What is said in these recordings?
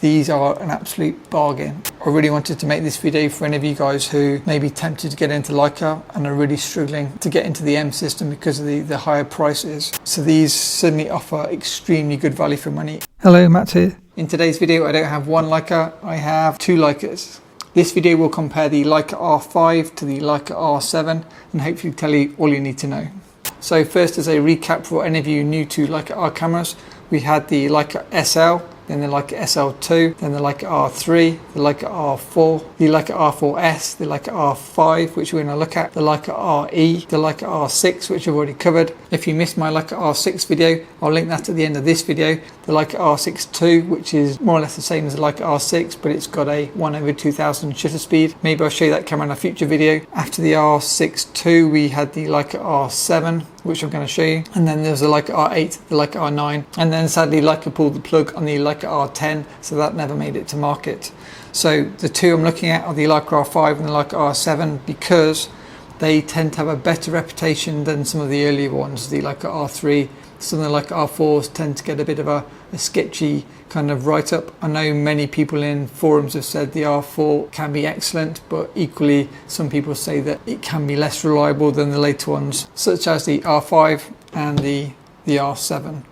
these are an absolute bargain. I really wanted to make this video for any of you guys who may be tempted to get into Leica and are really struggling to get into the M system because of the higher prices. So these certainly offer extremely good value for money. Hello, Matt here. In today's video, I don't have one Leica, I have two Leicas. This video will compare the Leica R5 to the Leica R7 and hopefully tell you all you need to know. So first, as a recap for any of you new to Leica R cameras, we had the Leica SL, then the Leica SL2, then the Leica R3, the Leica R4, the Leica R4S, the Leica R5, which we're going to look at, the Leica RE, the Leica R6, which I've already covered. If you missed my Leica R6 video, I'll link that at the end of this video. The Leica R6 II, which is more or less the same as the Leica R6, but it's got a 1/2000 shutter speed. Maybe I'll show you that camera in a future video. After the R6 II, we had the Leica R7, which I'm going to show you. And then there's the Leica R8, the Leica R9. And then sadly, Leica pulled the plug on the Leica R10, so that never made it to market. So the two I'm looking at are the Leica R5 and the Leica R7 because they tend to have a better reputation than some of the earlier ones, the Leica R3. Some of the Leica R4s tend to get a bit of a sketchy kind of write-up. I know many people in forums have said the R4 can be excellent, but equally some people say that it can be less reliable than the later ones, such as the R5 and the R7.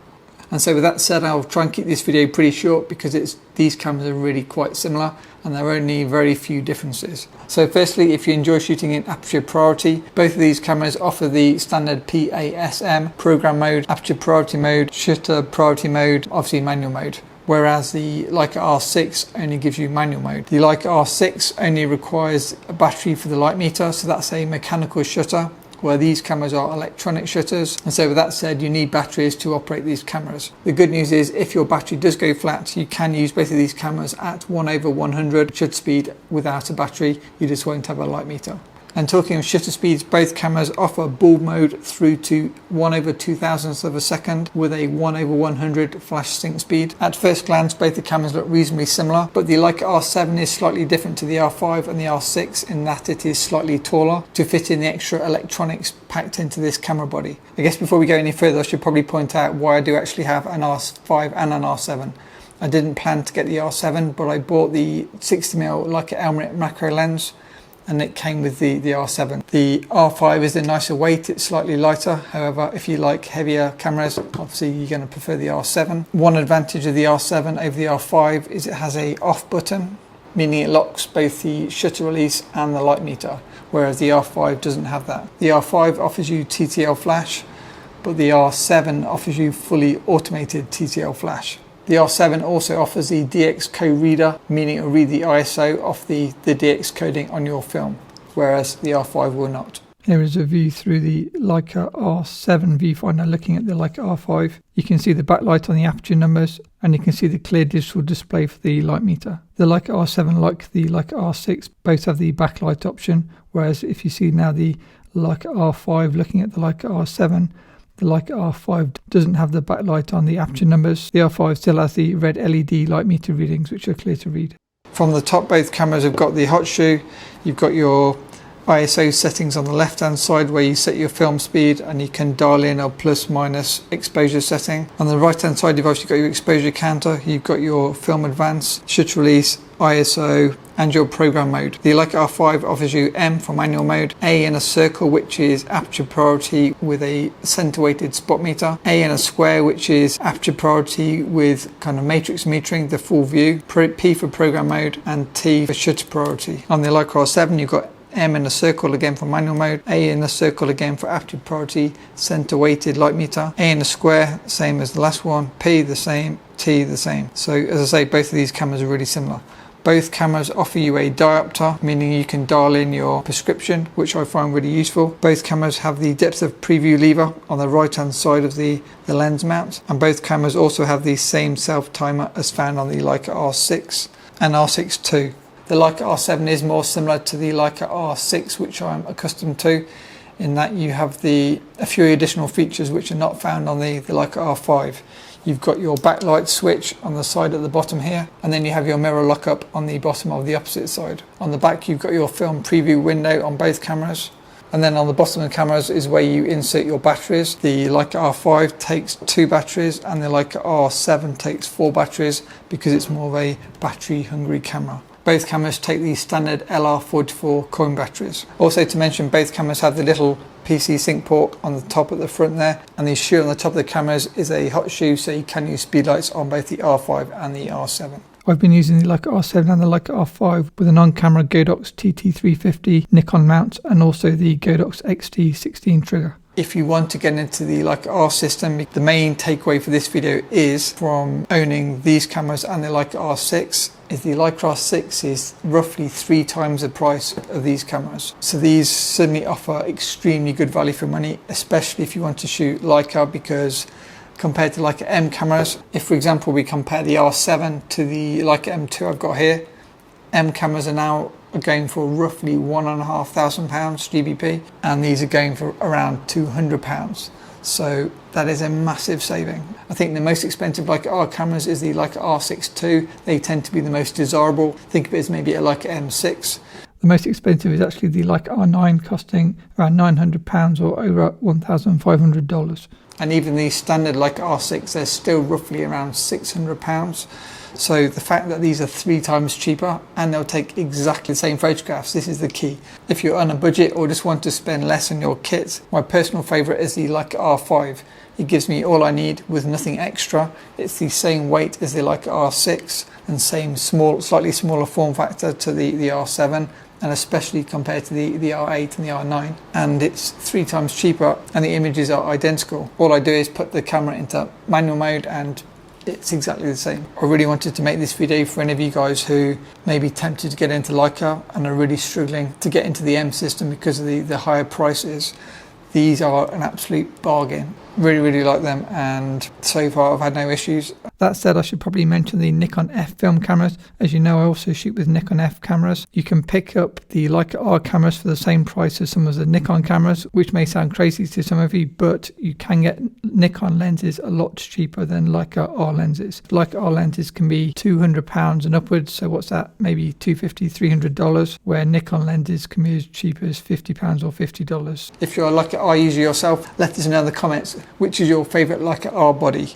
And so with that said, I'll try and keep this video pretty short because these cameras are really quite similar and there are only very few differences. So firstly, if you enjoy shooting in aperture priority, both of these cameras offer the standard PASM, program mode, aperture priority mode, shutter priority mode, obviously manual mode. Whereas the Leica R6 only gives you manual mode. The Leica R6 only requires a battery for the light meter, so that's a mechanical shutter, where these cameras are electronic shutters. And so with that said, you need batteries to operate these cameras. The good news is if your battery does go flat, you can use both of these cameras at 1/100 shutter speed without a battery. You just won't have a light meter. And talking of shutter speeds, both cameras offer bulb mode through to 1/2000th of a second with a 1/100 flash sync speed. At first glance, both the cameras look reasonably similar, but the Leica R7 is slightly different to the R5 and the R6 in that it is slightly taller to fit in the extra electronics packed into this camera body. I guess before we go any further, I should probably point out why I do actually have an R5 and an R7. I didn't plan to get the R7, but I bought the 60mm Leica Elmrit macro lens, and it came with the R7. The R5 is a nicer weight, it's slightly lighter. However, if you like heavier cameras, obviously you're going to prefer the R7. One advantage of the R7 over the R5 is it has a off button, meaning it locks both the shutter release and the light meter, whereas the R5 doesn't have that. The R5 offers you TTL flash, but the R7 offers you fully automated TTL flash. The R7 also offers the DX code reader, meaning it will read the ISO off the DX coding on your film, whereas the R5 will not. Here is a view through the Leica R7 viewfinder looking at the Leica R5. You can see the backlight on the aperture numbers and you can see the clear digital display for the light meter. The Leica R7, like the Leica R6, both have the backlight option, whereas if you see now the Leica R5 looking at the Leica R7, the Leica R5 doesn't have the backlight on the aperture numbers. The R5 still has the red LED light meter readings, which are clear to read. From the top, both cameras have got the hot shoe. You've got your ISO settings on the left hand side where you set your film speed and you can dial in a plus minus exposure setting. On the right hand side, you've obviously got your exposure counter, you've got your film advance, shutter release, ISO and your program mode. The Leica R5 offers you M for manual mode, A in a circle which is aperture priority with a center weighted spot meter, A in a square which is aperture priority with kind of matrix metering, the full view, P for program mode and T for shutter priority. On the Leica R7 you've got M in a circle again for manual mode, A in a circle again for aperture priority, center weighted light meter, A in a square, same as the last one, P the same, T the same. So as I say, both of these cameras are really similar. Both cameras offer you a diopter, meaning you can dial in your prescription, which I find really useful. Both cameras have the depth of preview lever on the right hand side of the lens mount, and both cameras also have the same self timer as found on the Leica R6 and R6 II. The Leica R7 is more similar to the Leica R6, which I'm accustomed to, in that you have a few additional features which are not found on the Leica R5. You've got your backlight switch on the side at the bottom here, and then you have your mirror lockup on the bottom of the opposite side. On the back you've got your film preview window on both cameras, And then on the bottom of the cameras is where you insert your batteries. The Leica R5 takes 2 batteries and the Leica R7 takes 4 batteries because it's more of a battery hungry camera. Both cameras take the standard LR44 coin batteries. Also to mention, both cameras have the little PC sync port on the top at the front there, and the shoe on the top of the cameras is a hot shoe, so you can use speed lights on both the R5 and the R7. I've been using the Leica R7 and the Leica R5 with an on-camera Godox TT350 Nikon mount and also the Godox XT16 trigger. If you want to get into the Leica R system, the main takeaway for this video is from owning these cameras and the Leica R6 is the Leica R6 is roughly 3 times the price of these cameras. So these certainly offer extremely good value for money, especially if you want to shoot Leica, because compared to Leica M cameras, if for example we compare the R7 to the Leica M2 I've got here, M cameras are now going for roughly £1,500 GBP, and these are going for around £200. So that is a massive saving. I think the most expensive Leica R cameras is the Leica R6 II. They tend to be the most desirable. Think of it as maybe a Leica M6. The most expensive is actually the Leica R9, costing around £900 or over $1,500. And even the standard Leica R6, they're still roughly around £600. So the fact that these are 3 times cheaper and they'll take exactly the same photographs, this is the key. If you're on a budget or just want to spend less on your kits, my personal favourite is the Leica R5. It gives me all I need with nothing extra. It's the same weight as the Leica R6 and same slightly smaller form factor to the R7, and especially compared to the R8 and the R9, and it's 3 times cheaper and the images are identical. All I do is put the camera into manual mode and it's exactly the same. I really wanted to make this video for any of you guys who may be tempted to get into Leica and are really struggling to get into the M system because of the higher prices. These are an absolute bargain. Really like them, and so far I've had no issues. That said, I should probably mention the Nikon F film cameras. As you know, I also shoot with Nikon F cameras. You can pick up the Leica R cameras for the same price as some of the Nikon cameras, which may sound crazy to some of you, but you can get Nikon lenses a lot cheaper than Leica R lenses. Leica R lenses can be £200 and upwards, so what's that? Maybe $250, $300, where Nikon lenses can be as cheap as £50 or $50. If you're a Leica R user yourself, let us know in the comments which is your favourite Leica R body.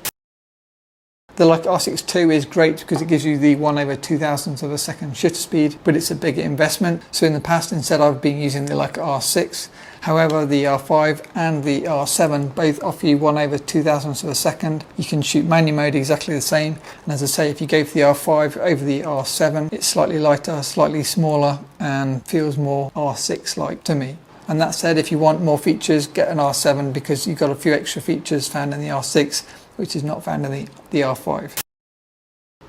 The Leica R6 II is great because it gives you the 1/2000th of a second shutter speed, but it's a bigger investment. So in the past, instead I've been using the Leica R6. However, the R5 and the R7 both offer you 1/2000th of a second. You can shoot manual mode exactly the same. And as I say, if you go for the R5 over the R7, it's slightly lighter, slightly smaller, and feels more R6-like to me. And that said, if you want more features, get an R7 because you've got a few extra features found in the R6, which is not found in the R5.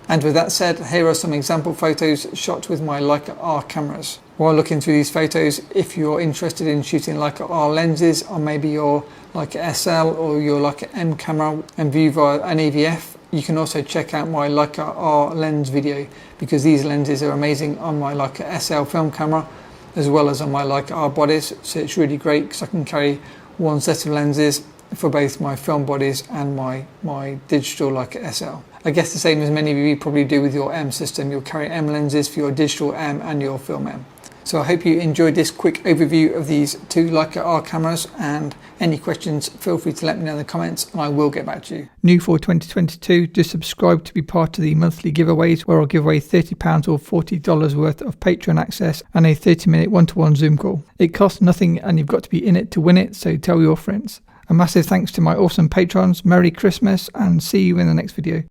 And with that said, here are some example photos shot with my Leica R cameras. While looking through these photos, if you're interested in shooting Leica R lenses on maybe your Leica SL or your Leica M camera and view via an EVF, you can also check out my Leica R lens video because these lenses are amazing on my Leica SL film camera as well as on my Leica R bodies. So it's really great because I can carry one set of lenses for both my film bodies and my digital Leica SL. I guess the same as many of you probably do with your M system. You'll carry M lenses for your digital M and your film M. So I hope you enjoyed this quick overview of these 2 Leica R cameras, and any questions feel free to let me know in the comments and I will get back to you. New for 2022, just subscribe to be part of the monthly giveaways where I'll give away £30 or $40 worth of Patreon access and a 30-minute one-to-one Zoom call. It costs nothing and you've got to be in it to win it, so tell your friends. A massive thanks to my awesome patrons, Merry Christmas, and see you in the next video.